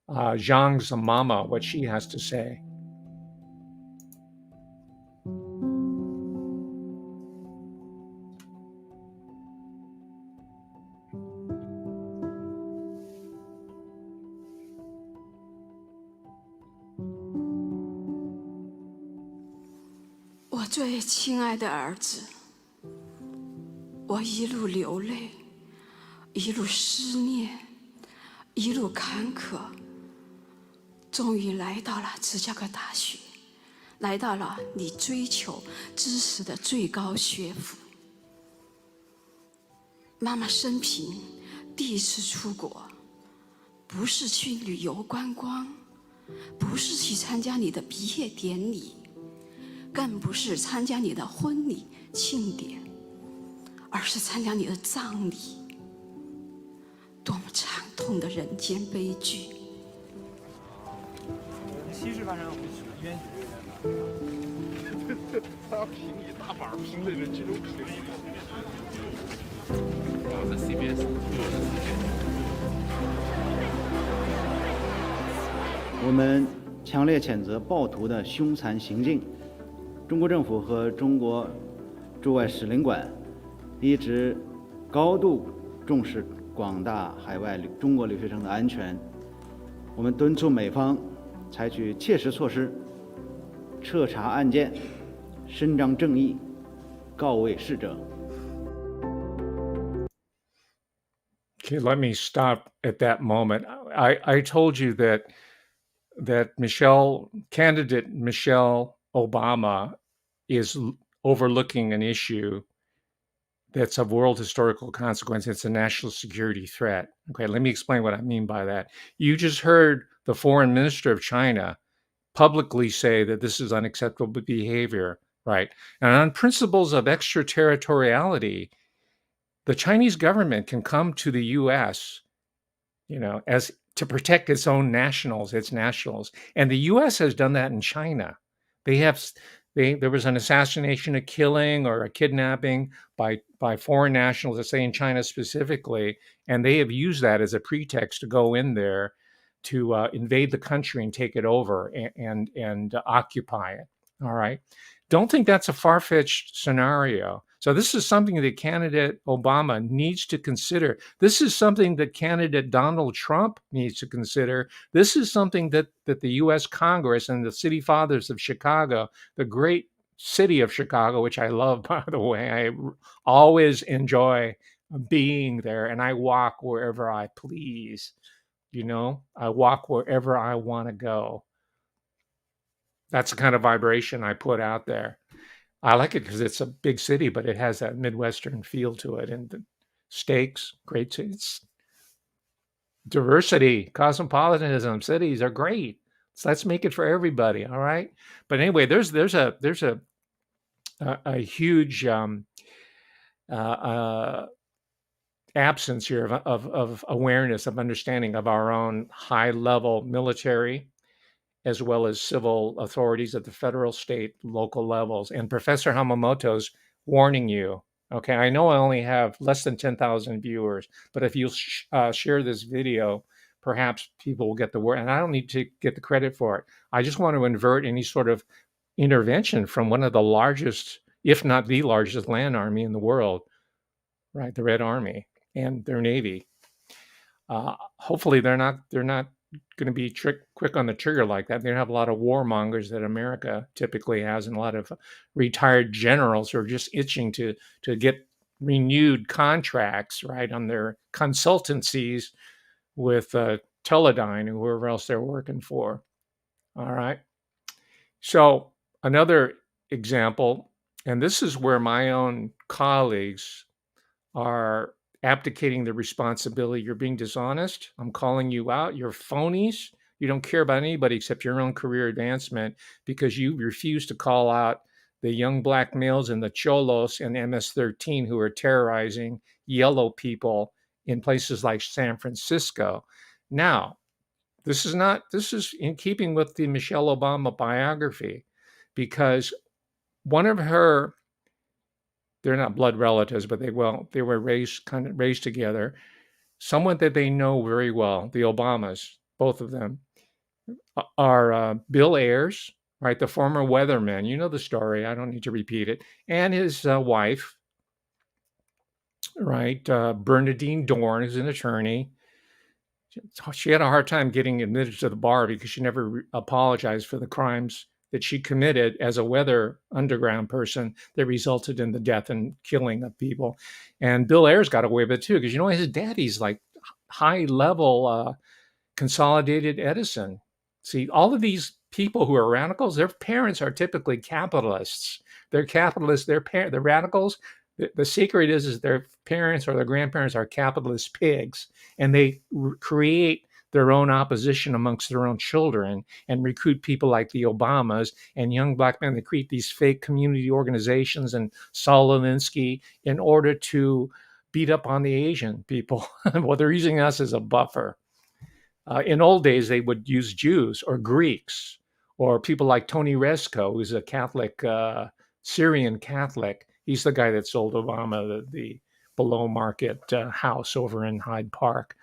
Zhang's mama, what she has to say. 我最亲爱的儿子，我一路流泪，一路思念，一路坎坷，终于来到了芝加哥大学，来到了你追求知识的最高学府。妈妈生平第一次出国，不是去旅游观光，不是去参加你的毕业典礼，更不是参加你的婚礼庆典，而是参加你的葬礼。多么惨痛的人间悲剧！西式发展会冤屈，他要评你大板评的人这种评例。在 CBS。我们强烈谴责暴徒的凶残行径。中国政府和中国驻外使领馆一直高度重视广大海外中国留学生的安全。我们敦促美方采取切实措施，彻查案件，伸张正义，告慰逝者。Okay, let me stop at that moment. I told you that candidate Michelle Obama is overlooking an issue that's of world historical consequence. It's a national security threat. Okay, let me explain what I mean by that. You just heard the foreign minister of China, publicly say that this is unacceptable behavior, right? And on principles of extraterritoriality, the Chinese government can come to the US, as to protect its own nationals, And the US has done that in China. They have there was an assassination, a killing, or a kidnapping by foreign nationals, let's say in China specifically, and they have used that as a pretext to go in there to invade the country and take it over and occupy it. All right. Don't think that's a far-fetched scenario. So this is something that candidate Obama needs to consider. This is something that candidate Donald Trump needs to consider. This is something that the U.S. Congress and the city fathers of Chicago, the great city of Chicago, which I love, by the way, I always enjoy being there, and I walk wherever I please. I walk wherever I want to go. That's the kind of vibration I put out there. I like it because it's a big city, but it has that Midwestern feel to it. And the steaks, great. It's diversity, cosmopolitanism. Cities are great. So let's make it for everybody. All right. But anyway, there's a huge absence here of awareness, of understanding of our own high level military, as well as civil authorities at the federal, state, local levels. And Professor Hamamoto's warning you. Okay, I know I only have less than 10,000 viewers, but if you share this video, perhaps people will get the word. And I don't need to get the credit for it. I just want to invert any sort of intervention from one of the largest, if not the largest, land army in the world, right? The Red Army and their Navy. Hopefully, they're not going to be quick on the trigger like that. They have a lot of warmongers that America typically has, and a lot of retired generals who are just itching to get renewed contracts, right, on their consultancies with Teledyne and whoever else they're working for. All right. So another example, and this is where my own colleagues are abdicating the responsibility. You're being dishonest. I'm calling you out. You're phonies. You don't care about anybody except your own career advancement because you refuse to call out the young black males and the cholos and MS-13 who are terrorizing yellow people in places like San Francisco. Now, this is in keeping with the Michelle Obama biography, because one of her, they're not blood relatives, but they were raised together. Someone that they know very well, the Obamas, both of them, are Bill Ayers, right, the former weatherman. You know the story. I don't need to repeat it. And his wife, right, Bernadine Dorn, is an attorney. She had a hard time getting admitted to the bar because she never apologized for the crimes that she committed as a weather underground person that resulted in the death and killing of people. And Bill Ayers got away with it too, because his daddy's like high level Consolidated Edison. See, all of these people who are radicals, their parents are typically capitalists. They're capitalists. The radicals. The secret is their parents or their grandparents are capitalist pigs, and they create their own opposition amongst their own children and recruit people like the Obamas and young black men. They create these fake community organizations and Saul Alinsky in order to beat up on the Asian people. Well, they're using us as a buffer. In old days, they would use Jews or Greeks or people like Tony Rezko, who's a Catholic, Syrian Catholic. He's the guy that sold Obama the below market house over in Hyde Park.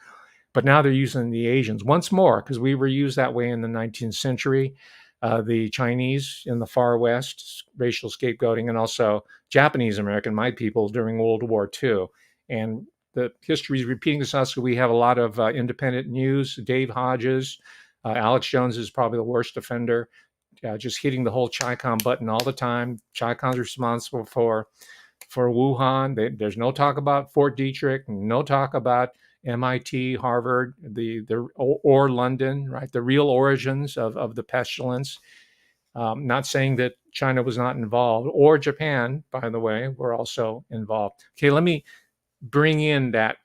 But now they're using the Asians once more, because we were used that way in the 19th century. The Chinese in the far west, racial scapegoating, and also Japanese American, my people, during World War II. And the history is repeating itself. So we have a lot of independent news. Dave Hodges, Alex Jones is probably the worst offender, just hitting the whole Chi-Com button all the time. Chi-Com's responsible for Wuhan. There's no talk about Fort Detrick, no talk about MIT, Harvard, or London, right? The real origins of the pestilence. Not saying that China was not involved, or Japan, by the way, were also involved. Okay, let me bring in that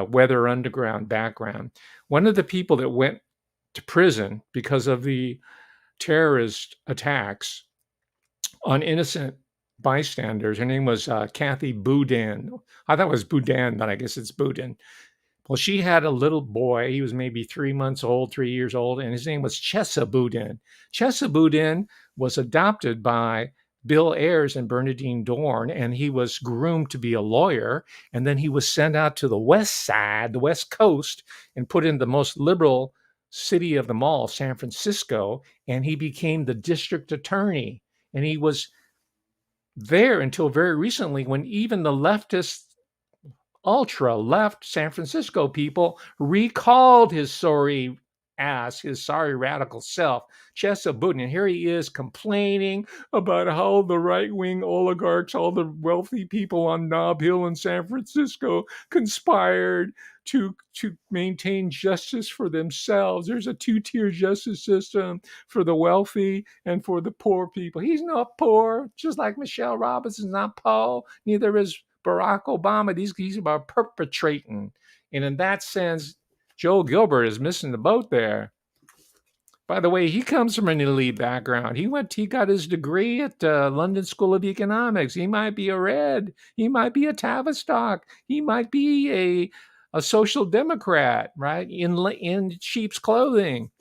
weather underground background. One of the people that went to prison because of the terrorist attacks on innocent bystanders. Her name was Kathy Boudin. I thought it was Boudin, but I guess it's Boudin. Well, she had a little boy. He was maybe 3 months old, 3 years old, and his name was Chesa Boudin. Chesa Boudin was adopted by Bill Ayers and Bernadine Dorn, and he was groomed to be a lawyer. And then he was sent out to the west side, the West Coast, and put in the most liberal city of them all, San Francisco, and he became the district attorney. And he was there until very recently, when even the leftist, ultra left San Francisco people recalled his sorry ass, his sorry radical self, Chesa Boudin. And here he is complaining about how the right wing oligarchs, all the wealthy people on Nob Hill in San Francisco, conspired to maintain justice for themselves. There's a two-tier justice system for the wealthy and for the poor people. He's not poor, just like Michelle Robinson's not poor. Neither is Barack Obama. He's about perpetrating. And in that sense, Joel Gilbert is missing the boat there. By the way, he comes from an elite background. He got his degree at London School of Economics. He might be a Red. He might be a Tavistock. He might be a social democrat, right? In sheep's clothing.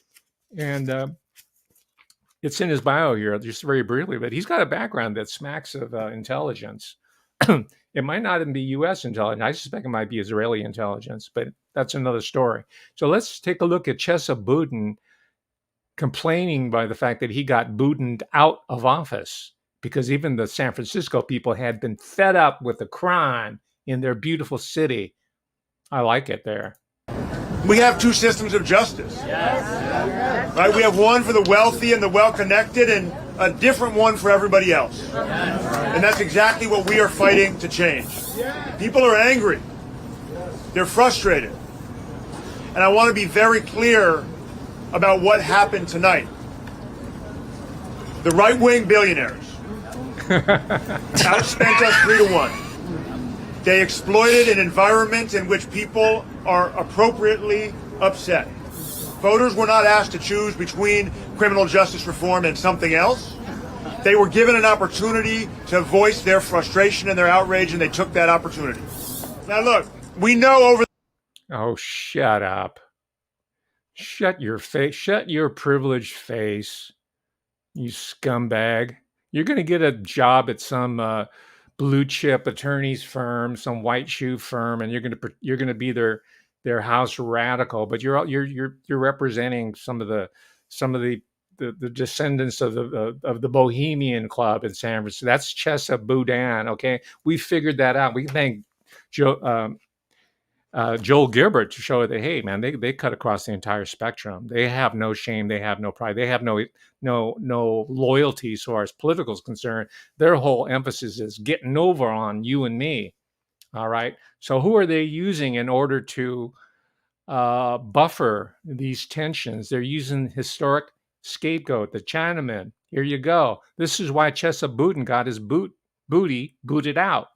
And it's in his bio here, just very briefly, but he's got a background that smacks of intelligence. It might not even be U.S. intelligence. I suspect it might be Israeli intelligence, but that's another story. So let's take a look at Chesa Boudin complaining by the fact that he got Boudined out of office because even the San Francisco people had been fed up with the crime in their beautiful city. I like it there. We have two systems of justice. Yes. Right? We have one for the wealthy and the well-connected and a different one for everybody else. And that's exactly what we are fighting to change. People are angry. They're frustrated. And I want to be very clear about what happened tonight. The right-wing billionaires outspent us 3-1. They exploited an environment in which people are appropriately upset. Voters were not asked to choose between criminal justice reform and something else. They were given an opportunity to voice their frustration and their outrage, and they took that opportunity. Now look, we know over... Oh, shut up. Shut your face. Shut your privileged face, you scumbag. You're going to get a job at some blue chip attorney's firm, some white shoe firm, and you're going to be their house radical. But you're representing some of the descendants of the Bohemian Club in San Francisco. That's Chesa Boudin. Okay, we figured that out. We thank Joel Gilbert to show that, hey, man, they cut across the entire spectrum. They have no shame. They have no pride. They have no loyalty as far as political is concerned. Their whole emphasis is getting over on you and me. All right. So who are they using in order to buffer these tensions? They're using historic scapegoat, the Chinaman. Here you go. This is why Chesa Boudin got his booty booted out.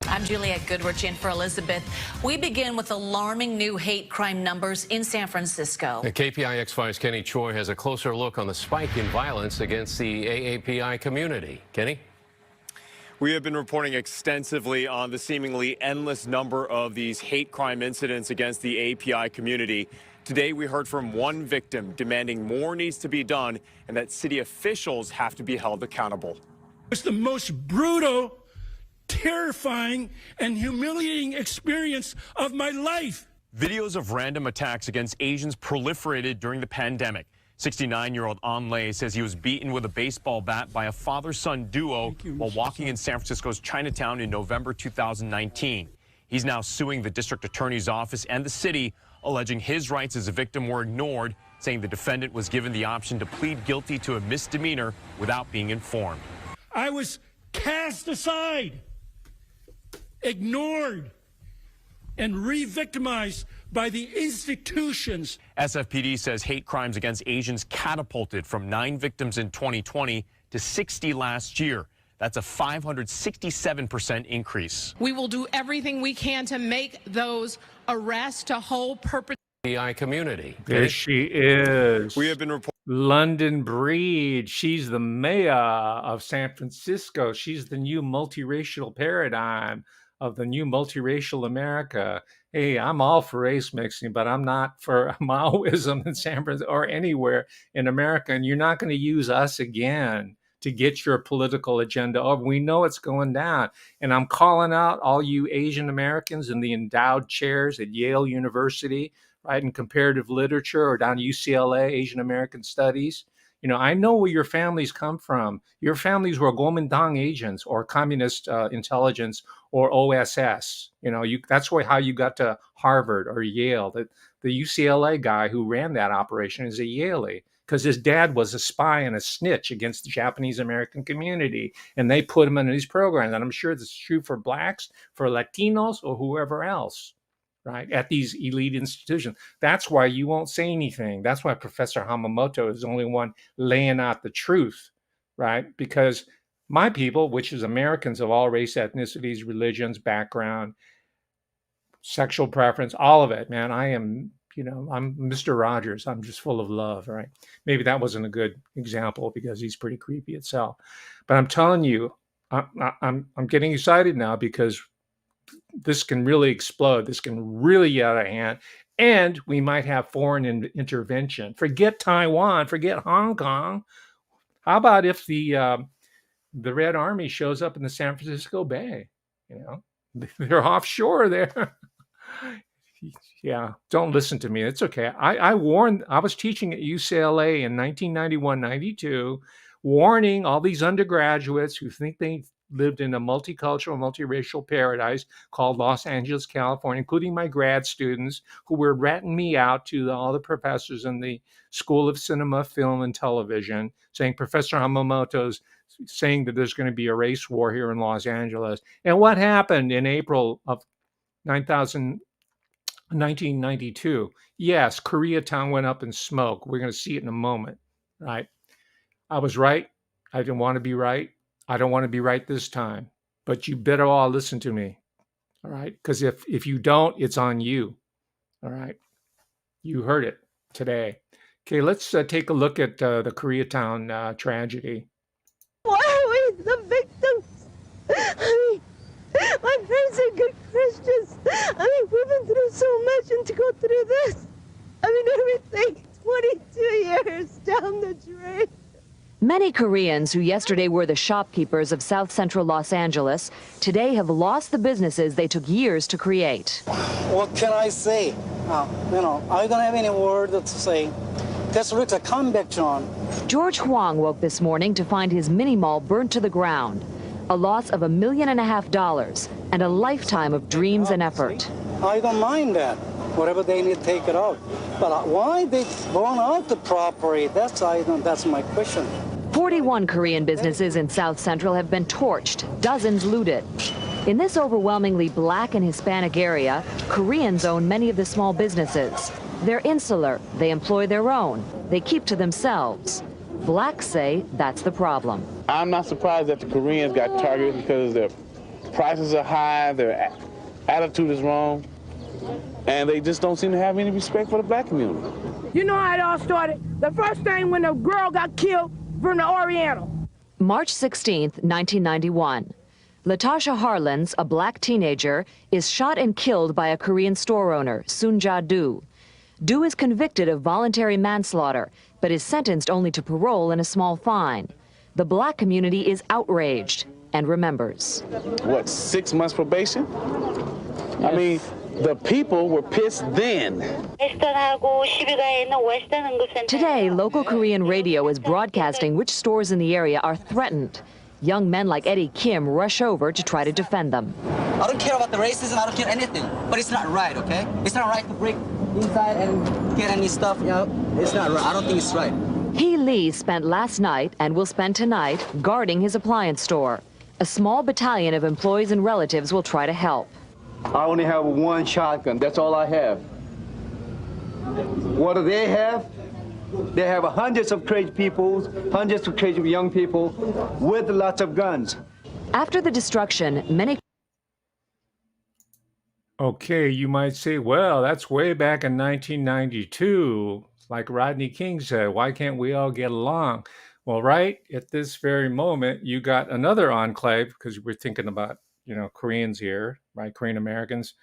I'm Juliette Goodrich in for Elizabeth. We begin with alarming new hate crime numbers in San Francisco. The KPIX5's Kenny Choi has a closer look on the spike in violence against the AAPI community. Kenny? We have been reporting extensively on the seemingly endless number of these hate crime incidents against the API community. Today, we heard from one victim demanding more needs to be done and that city officials have to be held accountable. It's the most brutal, terrifying, and humiliating experience of my life. Videos of random attacks against Asians proliferated during the pandemic. 69-year-old An Lei says he was beaten with a baseball bat by a father-son duo while walking in San Francisco's Chinatown in November 2019. He's now suing the district attorney's office and the city, alleging his rights as a victim were ignored, saying the defendant was given the option to plead guilty to a misdemeanor without being informed. I was cast aside, ignored, and re-victimized by the institutions. SFPD says hate crimes against Asians catapulted from 9 victims in 2020 to 60 last year. That's a 567% increase. We will do everything we can to make those arrests, to hold perpetrators. AAPI community. There Kenny? she is. We have been reporting. London Breed. She's the mayor of San Francisco. She's the new multiracial paradigm of the new multiracial America. Hey, I'm all for race mixing, but I'm not for Maoism in San Francisco or anywhere in America. And you're not going to use us again to get your political agenda over. We know it's going down. And I'm calling out all you Asian Americans in the endowed chairs at Yale University, right, in comparative literature, or down at UCLA, Asian American Studies. You know, I know where your families come from. Your families were Kuomintang agents or communist intelligence or OSS. You know, that's how you got to Harvard or Yale. The UCLA guy who ran that operation is a Yalie because his dad was a spy and a snitch against the Japanese American community. And they put him in these programs. And I'm sure this is true for blacks, for Latinos, or whoever else, right, at these elite institutions. That's why you won't say anything. That's why Professor Hamamoto is the only one laying out the truth, right? Because my people, which is Americans of all race, ethnicities, religions, background, sexual preference, all of it, man, I am, I'm Mr. Rogers. I'm just full of love, right? Maybe that wasn't a good example because he's pretty creepy itself. But I'm telling you, I'm getting excited now because this can really explode. This can really get out of hand. And we might have foreign intervention. Forget Taiwan. Forget Hong Kong. How about if the Red Army shows up in the San Francisco Bay? They're offshore there. Yeah, don't listen to me. It's okay. I warned. I was teaching at UCLA in 1991, 92, warning all these undergraduates who think they lived in a multicultural, multiracial paradise called Los Angeles, California, including my grad students who were ratting me out to all the professors in the School of Cinema, Film, and Television, saying Professor Hamamoto's saying that there's going to be a race war here in Los Angeles. And what happened in April of 1992? Yes, Koreatown went up in smoke. We're going to see it in a moment, right? I was right. I didn't want to be right. I don't want to be right this time, but you better all listen to me, all right? Because if you don't, it's on you, all right? You heard it today. Okay, let's take a look at the Koreatown tragedy. Why are we the victims? I mean, my friends are good Christians. I mean, we've been through so much, and to go through this, I mean, everything, 22 years down the drain. Many Koreans who yesterday were the shopkeepers of South Central Los Angeles today have lost the businesses they took years to create. What can I say? I don't have any word to say. This looks a comeback, John. George Huang woke this morning to find his mini mall burnt to the ground. A loss of $1.5 million and a lifetime of dreams and effort. I don't mind that. Whatever they need, take it out. But why they burn out the property? That's my question. 41 Korean businesses in South Central have been torched, dozens looted. In this overwhelmingly black and Hispanic area, Koreans own many of the small businesses. They're insular, they employ their own, they keep to themselves. Blacks say that's the problem. I'm not surprised that the Koreans got targeted because their prices are high, their attitude is wrong, and they just don't seem to have any respect for the black community. You know how it all started? The first thing when a girl got killed from the Oriental. March 16th, 1991. Latasha Harlins, a black teenager, is shot and killed by a Korean store owner, Soonja Do. Do is convicted of voluntary manslaughter, but is sentenced only to parole and a small fine. The black community is outraged and remembers. What, 6 months probation? Yes. I mean, the people were pissed then. Today, local Korean radio is broadcasting which stores in the area are threatened. Young men like Eddie Kim rush over to try to defend them. I don't care about the racism, I don't care anything, but it's not right, okay? It's not right to break inside and get any stuff, it's not right. I don't think it's right. Hee Lee spent last night and will spend tonight guarding his appliance store. A small battalion of employees and relatives will try to help. I only have one shotgun. That's all I have. What do they have? They have hundreds of crazy people, hundreds of crazy young people with lots of guns. After the destruction, many Okay, you might say, well, that's way back in 1992. Like Rodney King said, why can't we all get along? Well, right at this very moment, you got another enclave because we're thinking about, Koreans here, right? Korean Americans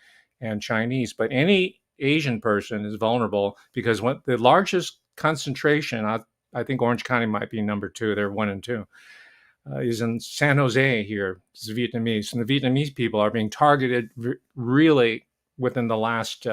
and Chinese. But any Asian person is vulnerable because when the largest concentration, I think Orange County might be number two. They're 1 and 2. Is in San Jose here. It's Vietnamese, and the Vietnamese people are being targeted really within the last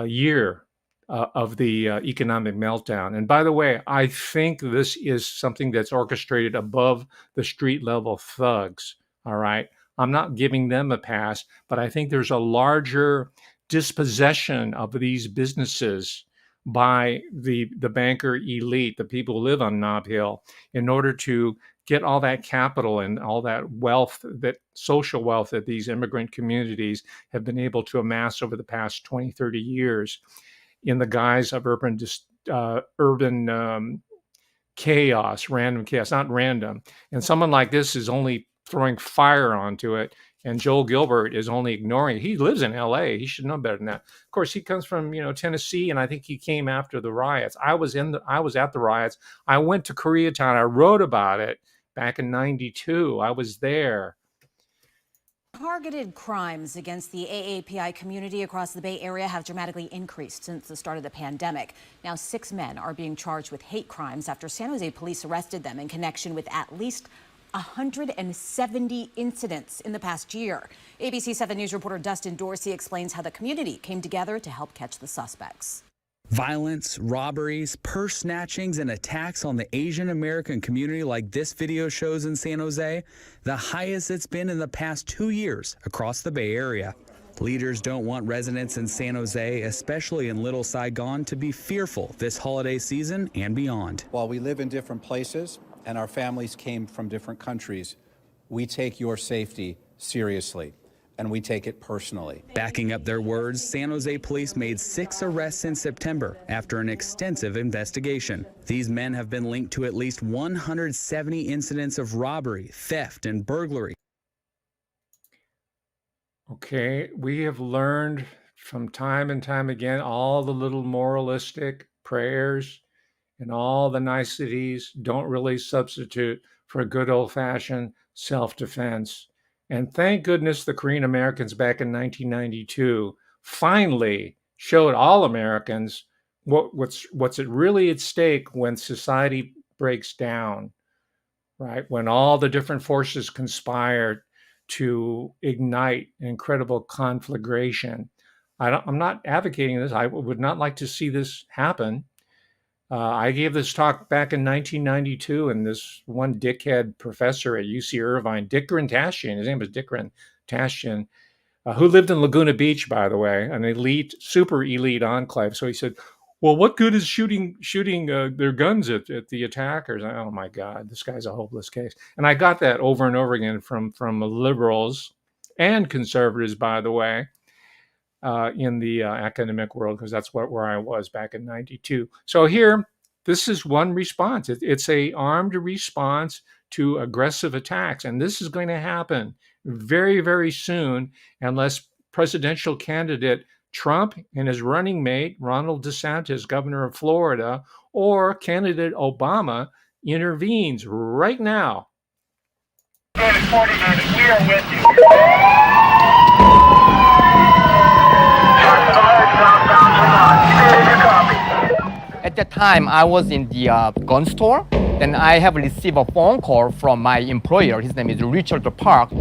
year of the economic meltdown. And by the way, I think this is something that's orchestrated above the street level thugs. All right. I'm not giving them a pass, but I think there's a larger dispossession of these businesses by the banker elite, the people who live on Nob Hill, in order to get all that capital and all that wealth, that social wealth that these immigrant communities have been able to amass over the past 20, 30 years in the guise of urban chaos, random chaos, not random. And someone like this is only throwing fire onto it. And Joel Gilbert is only ignoring it. He lives in LA. He should know better than that. Of course, he comes from, Tennessee, and I think he came after the riots. I was at the riots. I went to Koreatown. I wrote about it back in 92. I was there. Targeted crimes against the AAPI community across the Bay Area have dramatically increased since the start of the pandemic. Now, 6 men are being charged with hate crimes after San Jose police arrested them in connection with at least 170 incidents in the past year. ABC 7 News reporter Dustin Dorsey explains how the community came together to help catch the suspects. Violence, robberies, purse snatchings, and attacks on the Asian American community like this video shows in San Jose, the highest it's been in the past 2 years across the Bay Area. Leaders don't want residents in San Jose, especially in Little Saigon, to be fearful this holiday season and beyond. While we live in different places and our families came from different countries, we take your safety seriously. And we take it personally. Backing up their words, San Jose police made 6 arrests in September after an extensive investigation. These men have been linked to at least 170 incidents of robbery, theft, and burglary. Okay, we have learned from time and time again all the little moralistic prayers and all the niceties don't really substitute for a good old-fashioned self-defense. And thank goodness the Korean Americans back in 1992 finally showed all Americans what's really at stake when society breaks down, right? When all the different forces conspire to ignite incredible conflagration. I'm not advocating this. I would not like to see this happen. I gave this talk back in 1992, and this one dickhead professor at UC Irvine, Dick Tashian, his name was Dick Tashian, who lived in Laguna Beach, by the way, an elite, super elite enclave. So he said, well, what good is shooting their guns at the attackers? Oh, my God, this guy's a hopeless case. And I got that over and over again from liberals and conservatives, by the way. In the academic world, because that's where I was back in 92. So here, this is one response. It's a armed response to aggressive attacks. And this is going to happen very, very soon unless presidential candidate Trump and his running mate, Ron DeSantis, governor of Florida, or candidate Obama intervenes right now. We are with you. At that time, I was in the gun store. Then I have received a phone call from my employer. His name is Richard Park.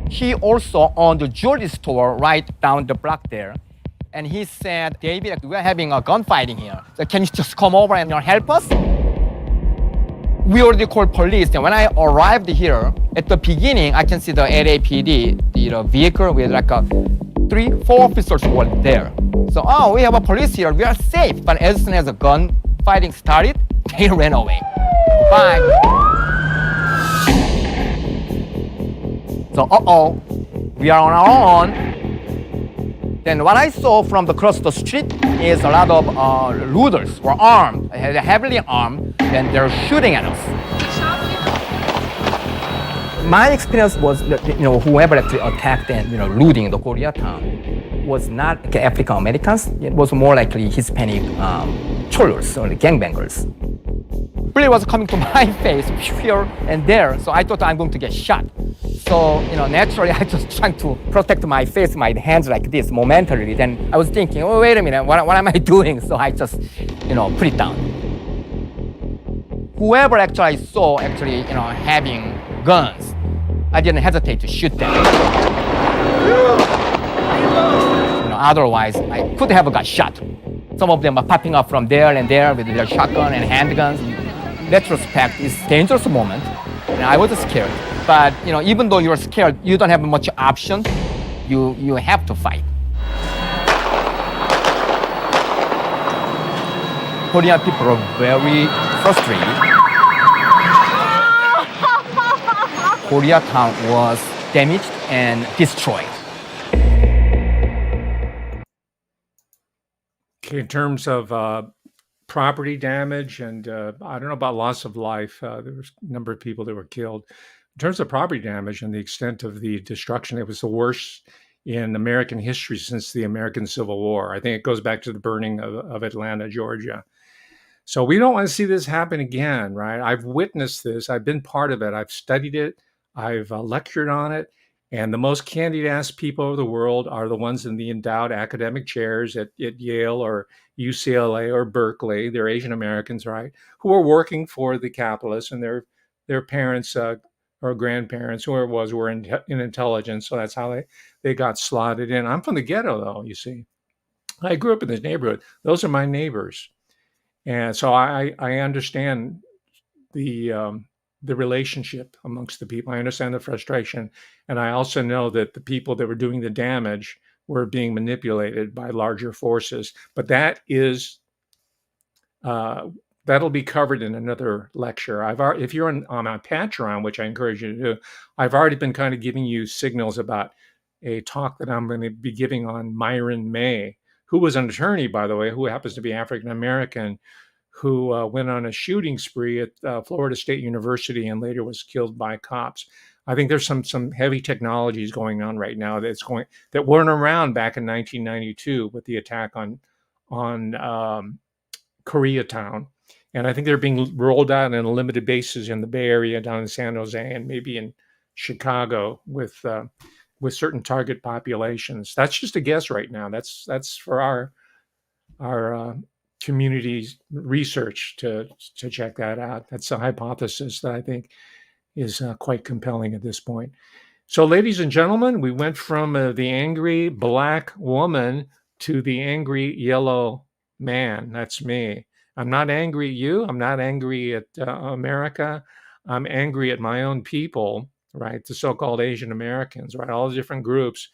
He also owned a jewelry store right down the block there. And he said, David, we're having a gunfighting here. So can you just come over and help us? We already called police. And when I arrived here, at the beginning, I can see the LAPD, the vehicle with like 3-4 officers were there. So, we have a police here, we are safe. But as soon as the gun fighting started, they ran away. Bye. So, we are on our own. Then what I saw from across the street is a lot of looters were armed, heavily armed, and they're shooting at us. My experience was that, whoever actually attacked and, looting the Koreatown was not African Americans. It was more likely Hispanic cholos or gangbangers. Bullet was coming to my face here and there, so I thought I'm going to get shot. So, naturally, I just trying to protect my face, my hands like this momentarily. Then I was thinking, oh, wait a minute, what am I doing? So I just, put it down. Whoever actually I saw having guns, I didn't hesitate to shoot them. Otherwise, I could have got shot. Some of them are popping up from there and there with their shotgun and handguns. In retrospect, it's a dangerous moment, and I was scared. But even though you're scared, you don't have much option. You have to fight. Korean people are very frustrated. Koreatown was damaged and destroyed. Okay, in terms of property damage and I don't know about loss of life, there was a number of people that were killed. In terms of property damage and the extent of the destruction, it was the worst in American history since the American Civil War. I think it goes back to the burning of Atlanta, Georgia. So we don't want to see this happen again, right? I've witnessed this. I've been part of it. I've studied it. I've lectured on it. And the most candid-ass people of the world are the ones in the endowed academic chairs at Yale or UCLA or Berkeley. They're Asian Americans, right? Who are working for the capitalists, and their parents or grandparents, whoever it was, were in intelligence. So that's how they got slotted in. I'm from the ghetto, though, you see. I grew up in this neighborhood. Those are my neighbors. And so I understand the relationship amongst the people. I understand the frustration. And I also know that the people that were doing the damage were being manipulated by larger forces. But that is, that'll be covered in another lecture. If you're on my Patreon, which I encourage you to do, I've already been kind of giving you signals about a talk that I'm going to be giving on Myron May, who was an attorney, by the way, who happens to be African American, who went on a shooting spree at Florida State University and later was killed by cops. I think there's some heavy technologies going on right now that weren't around back in 1992 with the attack on Koreatown, and I think they're being rolled out on a limited basis in the Bay Area, down in San Jose, and maybe in Chicago with certain target populations. That's just a guess right now. That's for our community research to check that out. That's a hypothesis that I think is quite compelling at this point. So, ladies and gentlemen, we went from the angry black woman to the angry yellow man. That's me. I'm not angry at you. I'm not angry at America. I'm angry at my own people, right? The so-called Asian Americans, right? All the different groups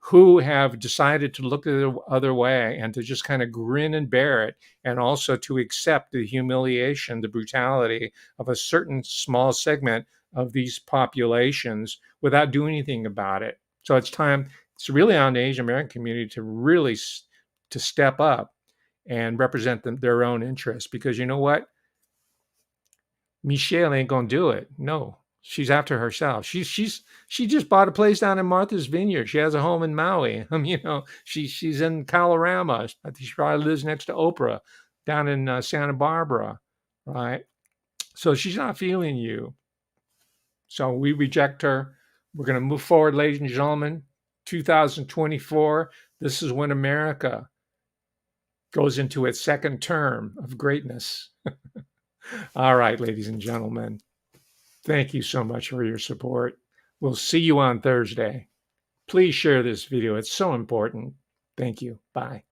who have decided to look the other way and to just kind of grin and bear it, and also to accept the humiliation, the brutality of a certain small segment of these populations without doing anything about it. So it's really on the Asian American community to really to step up and represent their own interests, because you know what? Michelle ain't gonna do it. No, she's after herself. She just bought a place down in Martha's Vineyard. She has a home in Maui. She's in Colorama. I think she probably lives next to Oprah down in Santa Barbara, right? So she's not feeling you. So we reject her. We're going to move forward, ladies and gentlemen. 2024. This is when America goes into its second term of greatness. All right, ladies and gentlemen. Thank you so much for your support. We'll see you on Thursday. Please share this video. It's so important. Thank you. Bye.